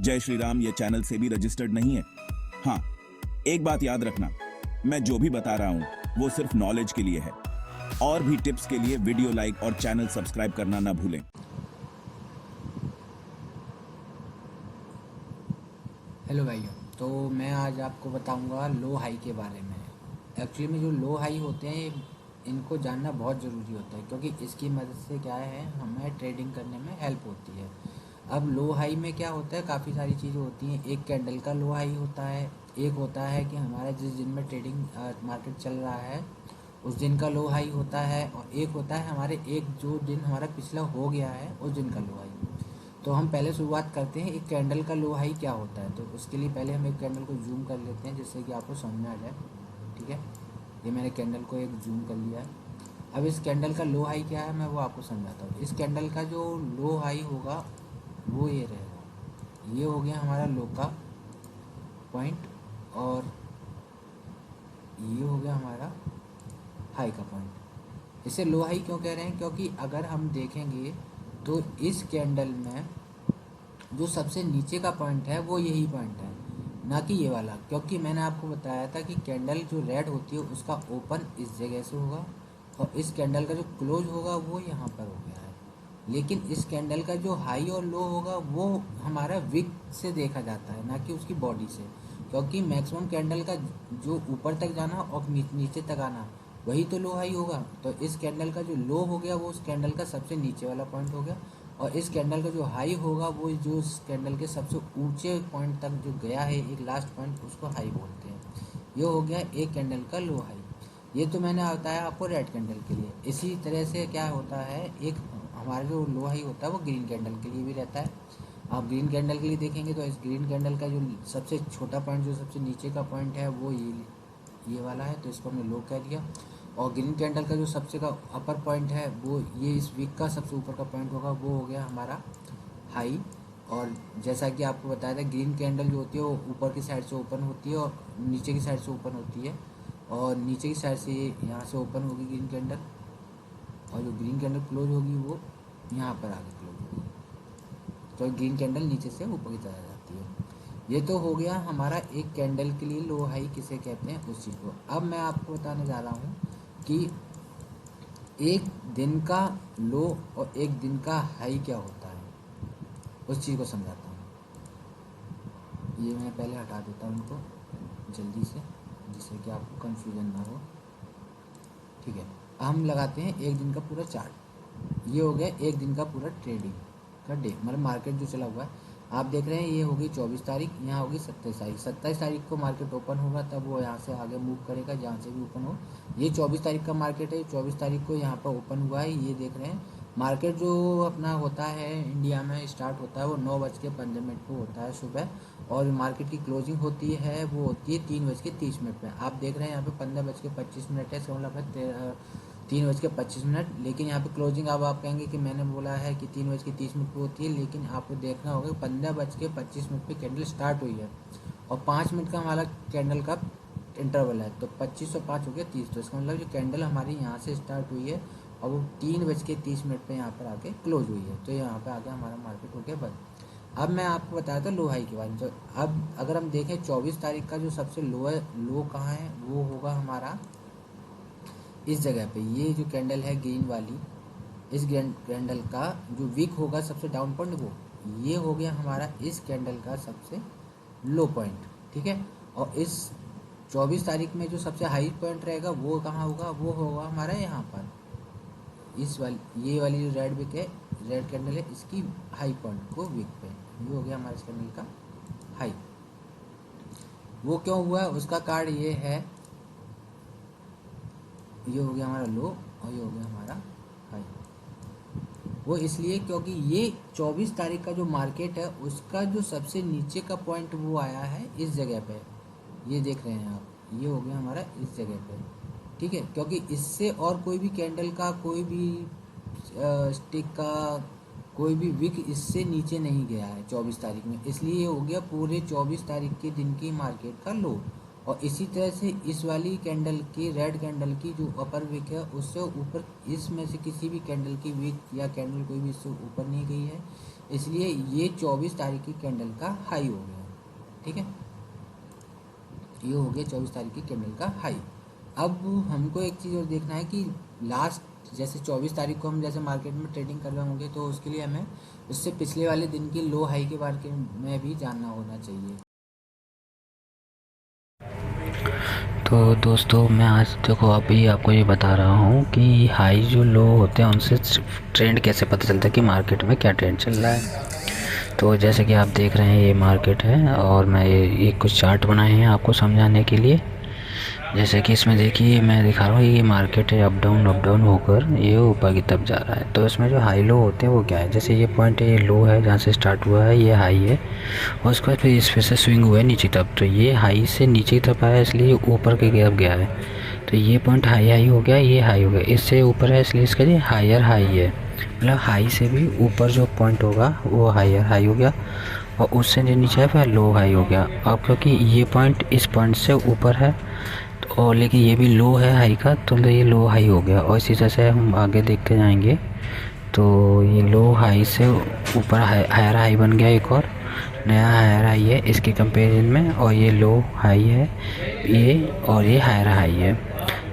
जय श्री राम ये चैनल से भी रजिस्टर्ड नहीं है। हाँ, एक बात याद रखना, मैं जो भी बता रहा हूँ वो सिर्फ नॉलेज के लिए है। और भी टिप्स के लिए वीडियो लाइक और चैनल सब्सक्राइब करना ना भूलें। हेलो भाइयों, तो मैं आज आपको बताऊंगा लो हाई के बारे में। एक्चुअली में जो लो हाई होते हैं इनको जानना बहुत ज़रूरी होता है, क्योंकि इसकी मदद से क्या है, हमें ट्रेडिंग करने में हेल्प होती है। अब लो हाई में क्या होता है, काफ़ी सारी चीज़ें होती हैं। एक कैंडल का लो हाई होता है, एक होता है कि हमारा जिस दिन में ट्रेडिंग मार्केट चल रहा है उस दिन का लो हाई होता है, और एक होता है हमारे एक जो दिन हमारा पिछला हो गया है उस दिन का लो हाई। तो हम पहले शुरुआत करते हैं एक कैंडल का लो हाई क्या होता है। तो उसके लिए पहले हम एक कैंडल को जूम कर लेते हैं जिससे कि आपको समझ में आ जाए। ठीक है, ये मैंने कैंडल को एक जूम कर लिया है। अब इस कैंडल का लो हाई क्या है मैं वो आपको समझाता हूँ। इस कैंडल का जो लो हाई होगा वो ये रहेगा, ये हो गया हमारा लो का पॉइंट, और ये हो गया हमारा हाई का पॉइंट। इसे लो हाई क्यों कह रहे हैं, क्योंकि अगर हम देखेंगे तो इस कैंडल में जो सबसे नीचे का पॉइंट है वो यही पॉइंट है, ना कि ये वाला। क्योंकि मैंने आपको बताया था कि कैंडल जो रेड होती है उसका ओपन इस जगह से होगा, और इस कैंडल का जो क्लोज होगा वो यहाँ पर हो गया है। लेकिन इस कैंडल का जो हाई और लो होगा वो हमारा विक से देखा जाता है, ना कि उसकी बॉडी से। क्योंकि मैक्सिमम कैंडल का जो ऊपर तक जाना और नीचे तक आना वही तो लो हाई होगा। तो इस कैंडल का जो लो हो गया वो उस कैंडल का सबसे नीचे वाला पॉइंट हो गया, और इस कैंडल का जो हाई होगा वो जो इस कैंडल के सबसे ऊंचे पॉइंट तक जो गया है, एक लास्ट पॉइंट, उसको हाई बोलते हैं। ये हो गया एक कैंडल का लो हाई। ये तो मैंने बताया आपको रेड कैंडल के लिए। इसी तरह से क्या होता है, एक हमारा जो लो हाई होता है वो ग्रीन कैंडल के लिए भी रहता है। आप ग्रीन कैंडल के लिए देखेंगे तो इस ग्रीन कैंडल का जो सबसे छोटा पॉइंट, जो सबसे नीचे का पॉइंट है वो ये वाला है, तो इसको हमने लो कह दिया। और ग्रीन कैंडल का जो सबसे का अपर पॉइंट है वो ये इस वीक का सबसे ऊपर का पॉइंट होगा, वो हो गया हमारा हाई। और जैसा कि आपको बताया था, ग्रीन कैंडल जो होती है वो ऊपर की साइड से ओपन होती है और नीचे की साइड से ओपन होती है, और नीचे की साइड से यहाँ से ओपन होगी ग्रीन कैंडल, और जो ग्रीन कैंडल क्लोज होगी वो यहाँ पर आगे क्लोज होगी। तो ग्रीन कैंडल नीचे से ऊपर की तरफ जाती है। ये तो हो गया हमारा एक कैंडल के लिए लो हाई किसे कहते हैं उस चीज़ को। अब मैं आपको बताने जा रहा हूँ कि एक दिन का लो और एक दिन का हाई क्या होता है, उस चीज़ को समझाता हूँ। ये मैं पहले हटा देता हूँ इनको जल्दी से, जिससे कि आपको कंफ्यूजन ना हो। ठीक है, हम लगाते हैं एक दिन का पूरा चार्ट। ये हो गया एक दिन का पूरा ट्रेडिंग का डे, मतलब मार्केट जो चला हुआ है। आप देख रहे हैं ये होगी 24 तारीख, यहाँ होगी 27 तारीख। 27 तारीख को मार्केट ओपन होगा, तब वो यहाँ से आगे मूव करेगा जहाँ से भी ओपन हो। ये 24 तारीख का मार्केट है, 24 तारीख को यहाँ पर ओपन हुआ है। ये देख रहे हैं मार्केट जो अपना होता है इंडिया में स्टार्ट होता है वो 9:15 को होता है सुबह, और मार्केट की क्लोजिंग होती है वो होती है 3:30 पे। आप देख रहे हैं यहाँ पे 15:25 है, इसका मतलब है 3:25। लेकिन यहाँ पे क्लोजिंग, अब आप कहेंगे कि मैंने बोला है कि 3:30 पे होती है, लेकिन आपको देखना होगा 15:25 पे कैंडल स्टार्ट हुई है, और 5 मिनट का हमारा कैंडल का इंटरवल है। तो 25 और 5 हो गया 30। तो इसका मतलब जो कैंडल हमारी यहाँ से स्टार्ट हुई है और वो 3:30 पे यहाँ पर आके क्लोज हुई है, तो यहाँ पे आके हमारा मार्केट हो गया बंद। अब मैं आपको बताया था लो हाई के बारे में। तो अब अगर हम देखें 24 तारीख का जो सबसे लो है, लो कहाँ है, वो होगा हमारा इस जगह पे। ये जो कैंडल है ग्रीन वाली, इस कैंडल का जो वीक होगा सबसे डाउन पॉइंट वो ये हो गया हमारा इस कैंडल का सबसे लो पॉइंट। ठीक है, और इस 24 तारीख में जो सबसे हाई पॉइंट रहेगा वो कहाँ होगा, वो होगा हमारा यहाँ पर इस वाली, ये वाली जो रेड विक है, रेड कैंडल है, इसकी हाई पॉइंट को विक पे, ये हो गया हमारा इस कैंडल का हाई। वो क्यों हुआ उसका कार्ड ये है, ये हो गया हमारा लो और ये हो गया हमारा हाई। वो इसलिए क्योंकि ये 24 तारीख का जो मार्केट है उसका जो सबसे नीचे का पॉइंट वो आया है इस जगह पे। ये देख रहे हैं आप, ये हो गया हमारा इस जगह पे। ठीक है, क्योंकि इससे और कोई भी कैंडल का, कोई भी स्टिक का, कोई भी विक इससे नीचे नहीं गया है 24 तारीख में, इसलिए ये हो गया पूरे 24 तारीख के दिन की मार्केट का लो। और इसी तरह से इस वाली कैंडल की, रेड कैंडल की जो अपर विक है उससे ऊपर, इसमें से किसी भी कैंडल की विक या कैंडल कोई भी इससे ऊपर नहीं गई है, इसलिए ये 24 तारीख की कैंडल का हाई हो गया। ठीक है, ये हो गया 24 तारीख की कैंडल का हाई। अब हमको एक चीज़ और देखना है कि लास्ट जैसे 24 तारीख को हम जैसे मार्केट में ट्रेडिंग कर रहे होंगे, तो उसके लिए हमें उससे पिछले वाले दिन की लो हाई के बारे में भी जानना होना चाहिए। तो दोस्तों मैं आज देखो अभी आपको ये बता रहा हूँ कि हाई जो लो होते हैं उनसे ट्रेंड कैसे पता चलता है कि मार्केट में क्या ट्रेंड चल रहा है। तो जैसे कि आप देख रहे हैं ये मार्केट है और मैं ये कुछ चार्ट बनाए हैं आपको समझाने के लिए। जैसे कि इसमें देखिए मैं दिखा रहा हूँ ये मार्केट है, अप डाउन होकर ये ऊपर की तरफ जा रहा है। तो इसमें जो हाई लो होते हैं वो क्या है, जैसे ये पॉइंट है, ये लो है जहाँ से स्टार्ट हुआ है, ये हाई है और उसके बाद फिर इस फिर से स्विंग हुआ है नीचे तरफ। तो ये हाई से नीचे की तरफ आया इसलिए ऊपर की तरफ गया है। तो ये पॉइंट हाई हो गया, ये हाई हो गया, इससे ऊपर है इसलिए इसका ये हायर हाई है। मतलब हाई से भी ऊपर जो पॉइंट होगा वो हायर हाई हो गया और उससे जो नीचे है फिर लो हाई हो गया। अब क्योंकि ये पॉइंट इस पॉइंट से ऊपर है और लेकिन ये भी लो है हाई का, तो ये लो हाई हो गया। और इसी तरह से हम आगे देखते जाएंगे तो ये लो हाई से ऊपर हायर हाई बन गया, एक और नया हायर हाई है इसके कंपैरिजन में। और ये लो हाई है ये, और ये हायर हाई है।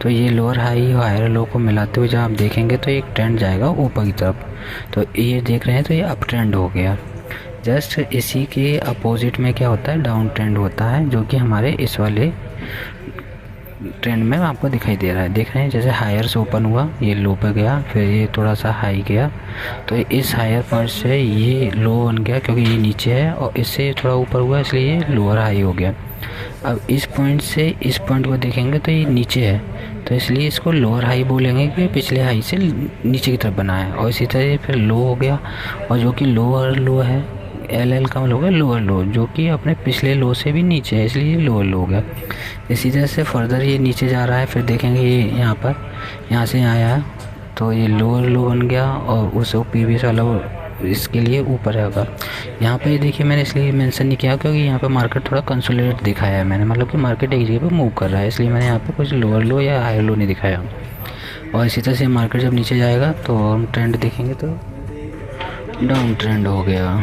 तो ये लोअर हाई और हायर लो को मिलाते हुए जब आप देखेंगे तो एक ट्रेंड जाएगा ऊपर की तरफ। तो ये देख रहे हैं तो ये अप ट्रेंड हो गया। जस्ट इसी के अपोजिट में क्या होता है, डाउन ट्रेंड होता है, जो कि हमारे इस वाले ट्रेंड में आपको दिखाई दे रहा है। देख रहे हैं जैसे हायर से ओपन हुआ, ये लो पे गया, फिर ये थोड़ा सा हाई गया, तो इस हायर पॉइंट से ये लो बन गया क्योंकि ये नीचे है, और इससे थोड़ा ऊपर हुआ इसलिए ये लोअर हाई हो गया। अब इस पॉइंट से इस पॉइंट को देखेंगे तो ये नीचे है, तो इसलिए इसको लोअर हाई बोलेंगे कि पिछले हाई से नीचे की तरफ बना है। और इसी तरह फिर लो हो गया, और जो कि लोअर लो है, एल का मतलब होगा लोअर लो, जो कि अपने पिछले लो से भी नीचे है इसलिए लोअर लो हो गया। इसी तरह से फर्दर ये नीचे जा रहा है, फिर देखेंगे ये यहाँ से आया है तो ये लोअर लो बन गया, और उस प्रीवियस वाला इसके लिए ऊपर होगा। यहाँ पे देखिए मैंने इसलिए मेंशन नहीं किया क्योंकि यहाँ पे मार्केट थोड़ा कंसोलिडेट दिखाया है मैंने, मतलब कि मार्केट एक जगह पे मूव कर रहा है, इसलिए मैंने यहाँ पे कुछ लोअर लो या हायर लो नहीं दिखाया। और इसी तरह से मार्केट जब नीचे जाएगा तो हम ट्रेंड देखेंगे तो डाउन ट्रेंड हो गया।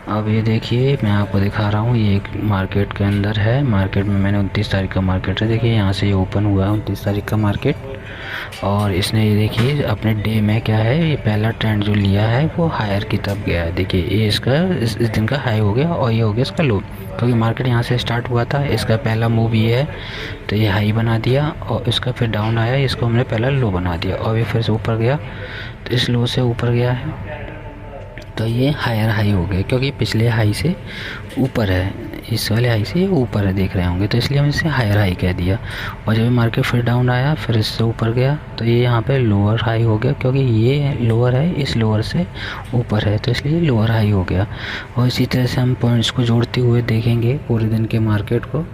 अब ये देखिए मैं आपको दिखा रहा हूँ, ये एक मार्केट के अंदर है। मार्केट में मैंने 29 तारीख का मार्केट है, देखिए यहाँ से ये ओपन हुआ है 29 तारीख का मार्केट। और इसने ये देखिए अपने डे में क्या है, ये पहला ट्रेंड जो लिया है वो हायर की तरफ गया है। देखिए ये इसका इस दिन का हाई हो गया और ये हो गया इसका लो, क्योंकि मार्केट यहाँ से स्टार्ट हुआ था, इसका पहला मूव ये है तो ये हाई बना दिया, और इसका फिर डाउन आया, इसको हमने पहला लो बना दिया, और ये फिर से ऊपर गया तो इस लो से ऊपर गया है, तो ये हायर हाई हो गया क्योंकि पिछले हाई से ऊपर है, इस वाले हाई से ऊपर है देख रहे होंगे, तो इसलिए हम इसे हायर हाई कह दिया। और जब मार्केट फिर डाउन आया फिर इससे ऊपर गया तो ये यहाँ पे लोअर हाई हो गया, क्योंकि ये लोअर है इस लोअर से ऊपर है तो इसलिए लोअर हाई हो गया। और इसी तरह से हम पॉइंट्स को जोड़ते हुए देखेंगे पूरे दिन के मार्केट को।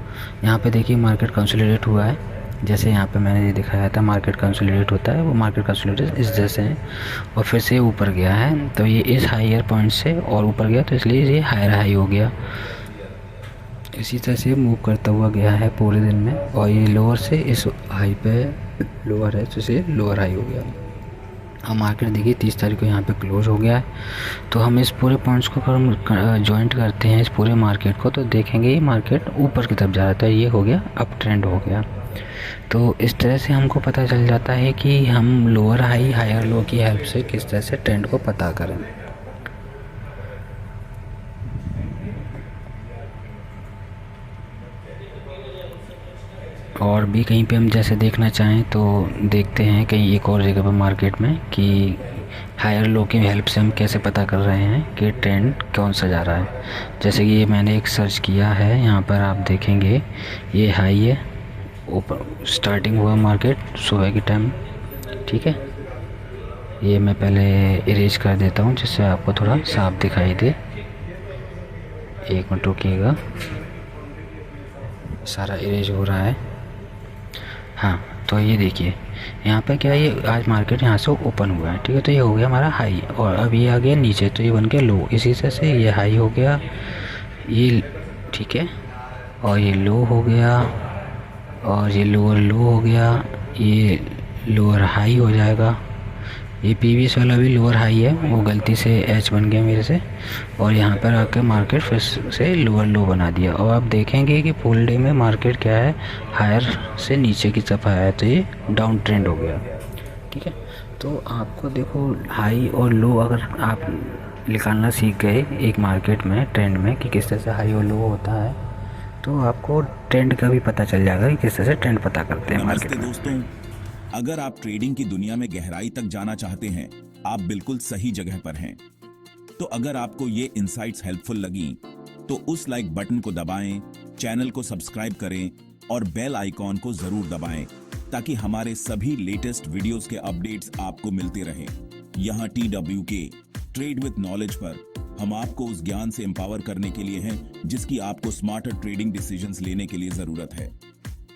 यहाँ पे देखिए मार्केट कंसोलिडेट हुआ है, जैसे यहाँ पे मैंने ये दिखाया था मार्केट कंसोलिडेट होता है, वो मार्केट कंसोलिडेट इस जैसे है, और फिर से ऊपर गया है तो ये इस हायर पॉइंट से और ऊपर गया तो इसलिए ये हायर हाई हो गया। इसी तरह से मूव करता हुआ गया है पूरे दिन में, और ये लोअर से इस हाई पे लोअर है तो इसे लोअर हाई हो गया। अब मार्केट देखिए 30 तारीख को यहाँ पे क्लोज हो गया है, तो हम इस पूरे पॉइंट्स को अगर हम जॉइंट करते हैं इस पूरे मार्केट को तो देखेंगे ये मार्केट ऊपर की तरफ जा रहा था, ये हो गया अप ट्रेंड हो गया। तो इस तरह से हमको पता चल जाता है कि हम लोअर हाई हायर लो की हेल्प से किस तरह से ट्रेंड को पता करें। और भी कहीं पे हम जैसे देखना चाहें तो देखते हैं कहीं एक और जगह पर मार्केट में कि हायर लो की हेल्प से हम कैसे पता कर रहे हैं कि ट्रेंड कौन सा जा रहा है। जैसे कि ये मैंने एक सर्च किया है, यहाँ पर आप देखेंगे ये हाई है, ऊपर स्टार्टिंग हुआ मार्केट सुबह के टाइम, ठीक है। ये मैं पहले इरेज कर देता हूँ जिससे आपको थोड़ा साफ दिखाई दे, एक मिनट रुकिएगा, सारा इरेज हो रहा है। हाँ तो ये देखिए यहाँ पे क्या है, ये आज मार्केट यहाँ से ओपन हुआ है, ठीक है, तो ये हो गया हमारा हाई, और अब ये आ गया नीचे तो ये बन गया लो। इसी तरह से ये हाई हो गया ये, ठीक है, और ये लो हो गया, और ये लोअर लो हो गया, ये लोअर हाई हो जाएगा, ये प्रीवियस वाला भी लोअर हाई है, वो गलती से एच बन गया मेरे से, और यहाँ पर आके मार्केट फिर से लोअर लो बना दिया। और आप देखेंगे कि फुल डे में मार्केट क्या है, हायर से नीचे की तरफ आया है, तो ये डाउन ट्रेंड हो गया। ठीक है, तो आपको देखो हाई और लो अगर आप निकालना सीख गए एक मार्केट में ट्रेंड में कि किस तरह से हाई और लो होता है, तो आपको ट्रेंड का भी पता चल जाएगा कि किस तरह से ट्रेंड पता करते हैं मार्केट नमस्ते में। दोस्तों, अगर आप ट्रेडिंग की दुनिया में गहराई तक जाना चाहते हैं, आप बिल्कुल सही जगह पर हैं। तो अगर आपको ये इनसाइट्स हेल्पफुल लगी तो उस लाइक बटन को दबाएं, चैनल को सब्सक्राइब करें और बेल आइकॉन को जरूर दबाएं ताकि हमारे सभी लेटेस्ट वीडियोस के अपडेट्स आपको मिलते रहें। यहाँ TWK ट्रेड विद नॉलेज पर हम आपको उस ज्ञान से एम्पावर करने के लिए हैं जिसकी आपको स्मार्टर ट्रेडिंग डिसीजंस लेने के लिए जरूरत है।